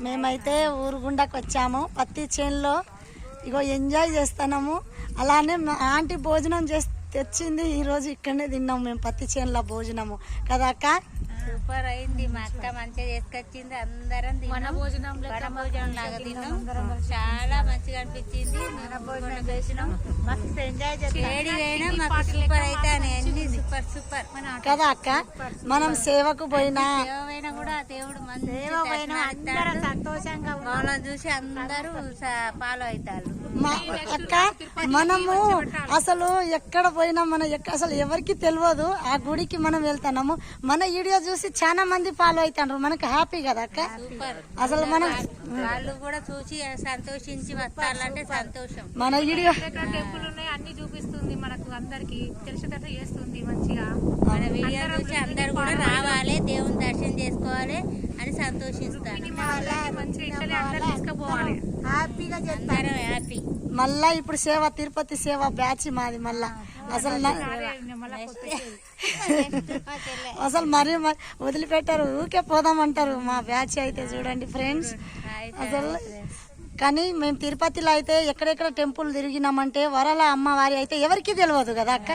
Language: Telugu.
మేమైతే ఊరుగుండాకి వచ్చాము, పత్తి చేనులో ఇగో ఎంజాయ్ చేస్తున్నాము. అలానే మా ఆంటీ భోజనం తెచ్చింది, ఈరోజు ఇక్కడనే తిన్నాము మేము పత్తి చేనులో భోజనము కదా అక్క. సూపర్ అయింది, మా అక్క మంచిగా చేసుకొచ్చింది. అందరం వన భోజనం లాగా తిన్నాం, చాలా మంచిగా అనిపించింది. మస్తు ఎంజాయ్ చేసినాం, మాకు సూపర్ అయితే అన్ని సూపర్ సూపర్ కదా అక్క. మనం సేవకు పోయినా కూడా దేవుడు అందరూ సంతోషంగా వాళ్ళని చూసి అందరూ ఫాలో అవుతారు. అక్క మనము అసలు ఎక్కడ పోయినా అసలు ఎవరికి తెలియదు, ఆ గుడికి మనం వెళ్తున్నాము, మన వీడియో చూసి చాలా మంది ఫాలో అవుతారు, మనకు హ్యాపీ కదా అక్క. అసలు మనం వాళ్ళు కూడా చూసి సంతోషించి వస్తారంటే సంతోషం. మన వీడియో టెంపుల్ ఉన్నాయి అన్ని చూపిస్తుంది, మనకు అందరికి తెలిసేటట్టు చేస్తుంది మంచిగా. మన వీడియో చూసి అందరు కూడా రావాలి, దేవుని దర్శనం చేసుకోవాలి అని సంతోషిస్తారు. హ్యాపీ. మళ్ళా ఇప్పుడు సేవ తిరుపతి సేవ బ్యాచ్ మాది మళ్ళా. అసలు అసలు మరీ వదిలిపెట్టారు, ఊకే పోదామంటారు మా బ్యాచ్ అయితే. చూడండి ఫ్రెండ్స్, అసలు కానీ మేము తిరుపతిలో అయితే ఎక్కడెక్కడ టెంపుల్ తిరిగినామంటే వరాల అమ్మవారి అయితే ఎవరికి తెలియదు కదా అక్క.